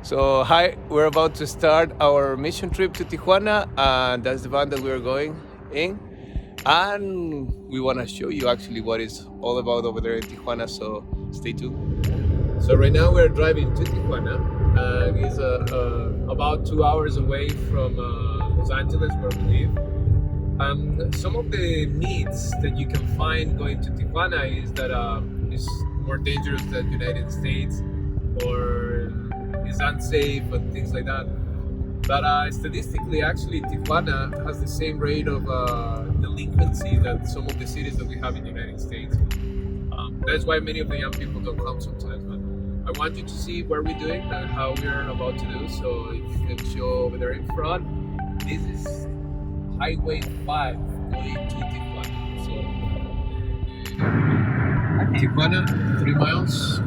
So hi, we're about to start our mission trip to Tijuana, and that's the van that we're going in. And we want to show you actually what it's all about over there in Tijuana. So stay tuned. So right now we're driving to Tijuana, and it's about 2 hours away from Los Angeles, where we live. Some of the myths that you can find going to Tijuana is that it's more dangerous than United States, or is unsafe and things like that. But statistically, actually, Tijuana has the same rate of delinquency that some of the cities that we have in the United States. That's why many of the young people don't come sometimes. But I want you to see what we're doing and how we're about to do. So if you can show over there in front, this is Highway 5 going to Tijuana. So Tijuana, 3 miles.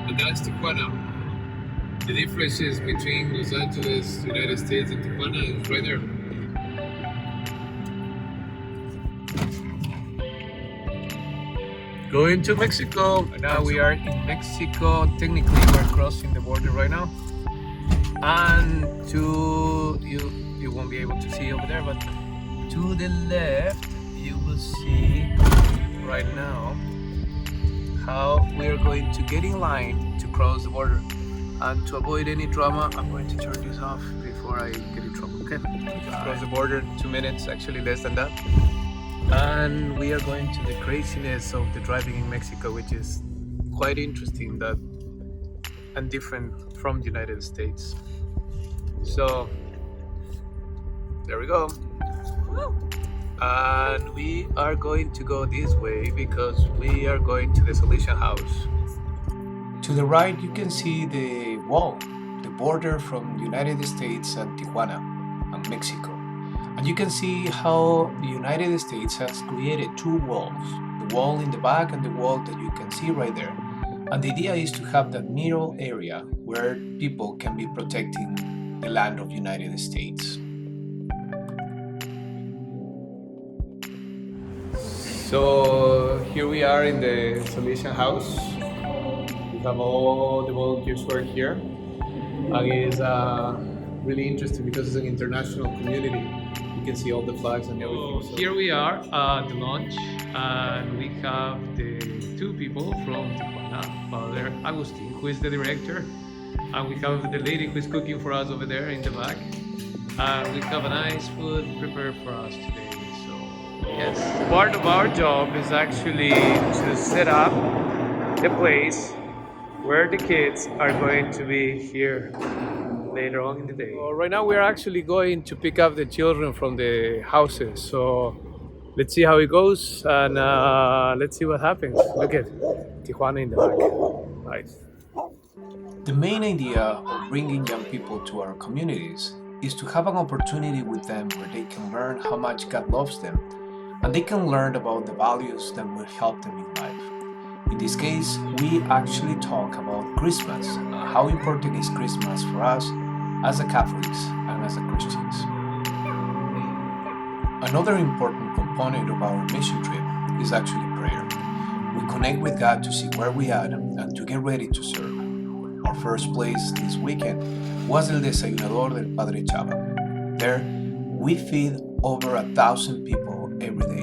And that's Tijuana. The differences between Los Angeles, United States, and Tijuana is right there. Going to Mexico. Now we are in Mexico. Technically, we're crossing the border right now. And to you won't be able to see over there, but to the left, you will see right now how we are going to get in line to cross the border. And to avoid any drama, I'm going to turn this off before I get in trouble, okay? We just cross the border, 2 minutes, actually less than that. And we are going to the craziness of the driving in Mexico, which is quite interesting and different from the United States. So, there we go. And we are going to go this way because we are going to the Salesian House. To the right, you can see the wall, the border from the United States and Tijuana and Mexico. And you can see how the United States has created two walls, the wall in the back and the wall that you can see right there. And the idea is to have that middle area where people can be protecting the land of the United States. So here we are in the Salesian House. We have all the volunteers who are here, and it's really interesting because it's an international community. You can see all the flags and everything. So here we are at the launch, and we have the two people from Tijuana, Father Agustin, who is the director, and we have the lady who is cooking for us over there in the back. And we have a nice food prepared for us today. So yes, part of our job is actually to set up the place where the kids are going to be here later on in the day. Right now we're actually going to pick up the children from the houses. So let's see how it goes, and let's see what happens. Look at Tijuana in the back. Nice. The main idea of bringing young people to our communities is to have an opportunity with them where they can learn how much God loves them, and they can learn about the values that will help them in life. In this case, we actually talk about Christmas, how important is Christmas for us as a Catholics and as a Christians. Another important component of our mission trip is actually prayer. We connect with God to see where we are and to get ready to serve. Our first place this weekend was El Desayunador del Padre Chava. There, we feed over 1,000 people every day.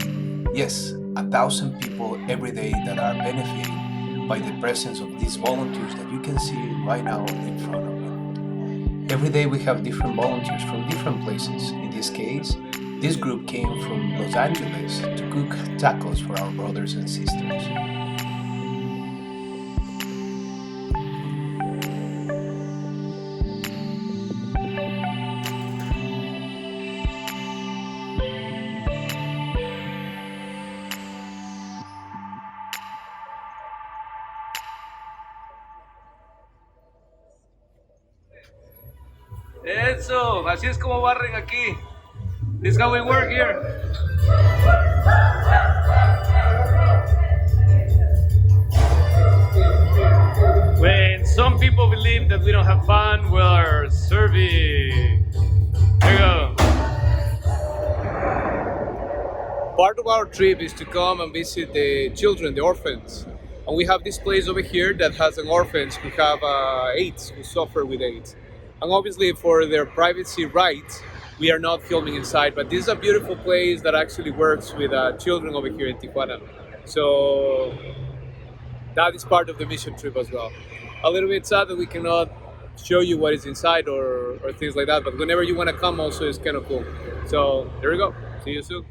Yes, 1,000 people every day that are benefiting by the presence of these volunteers that you can see right now in front of you. Every day we have different volunteers from different places. In this case, this group came from Los Angeles to cook tacos for our brothers and sisters. Eso, así es como barren aquí. This is how we work here. When some people believe that we don't have fun, we're serving. There you go. Part of our trip is to come and visit the children, the orphans. And we have this place over here that has an orphanage who have AIDS, who suffer with AIDS. And obviously, for their privacy rights, we are not filming inside. But this is a beautiful place that actually works with children over here in Tijuana. So that is part of the mission trip as well. A little bit sad that we cannot show you what is inside or things like that. But whenever you want to come, also it's kind of cool. So there we go. See you soon.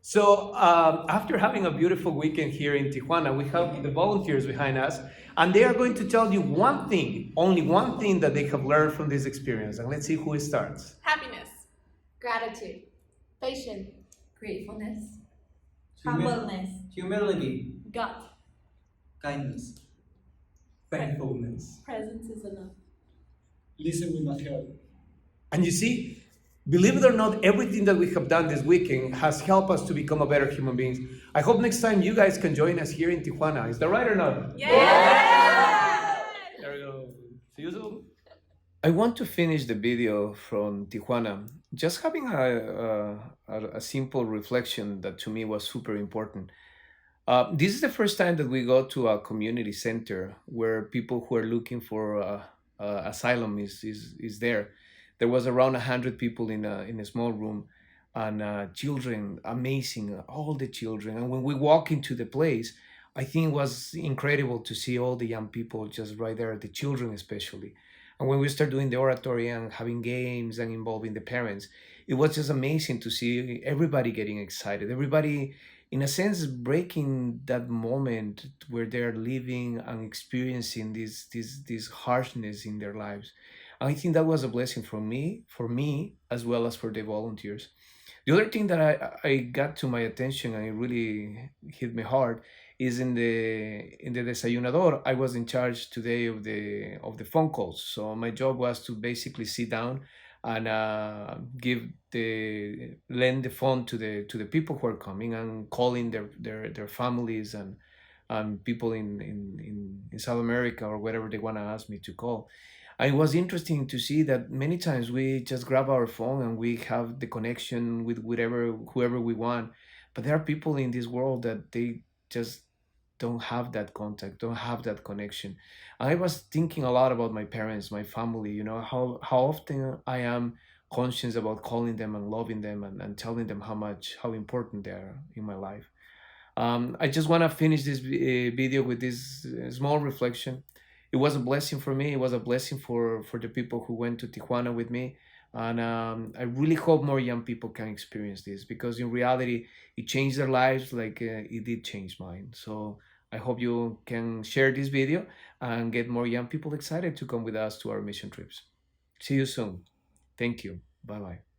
So after having a beautiful weekend here in Tijuana, we have the volunteers behind us, and they are going to tell you one thing, only one thing that they have learned from this experience. And let's see who starts. Happiness, Gratitude, patience, gratefulness, Humbleness. Humility. God, Kindness. Thankfulness. presence is enough. Listen will not help. And you see, believe it or not, everything that we have done this weekend has helped us to become a better human beings. I hope next time you guys can join us here in Tijuana. Is that right or not? Yeah! There we go. See you soon. I want to finish the video from Tijuana, just having a simple reflection that to me was super important. This is the first time that we go to a community center where people who are looking for asylum is there. There was around 100 people in a small room, and children, amazing, all the children. And when we walk into the place, I think it was incredible to see all the young people just right there, the children especially. And when we start doing the oratory and having games and involving the parents, it was just amazing to see everybody getting excited, everybody in a sense breaking that moment where they're living and experiencing this harshness in their lives. I think that was a blessing for me as well as for the volunteers. The other thing that I got to my attention and it really hit me hard is in the desayunador. I was in charge today of the phone calls. So my job was to basically sit down and give the lend the phone to the people who are coming and calling their families and people in South America or whatever they want to ask me to call. And it was interesting to see that many times we just grab our phone and we have the connection with whoever we want. But there are people in this world that they just don't have that contact, don't have that connection. I was thinking a lot about my parents, my family, how often I am conscious about calling them and loving them and telling them how important they are in my life. I just want to finish this video with this small reflection. It was a blessing for me. It was a blessing for the people who went to Tijuana with me. And I really hope more young people can experience this because in reality, it changed their lives like it did change mine. So I hope you can share this video and get more young people excited to come with us to our mission trips. See you soon. Thank you. Bye bye.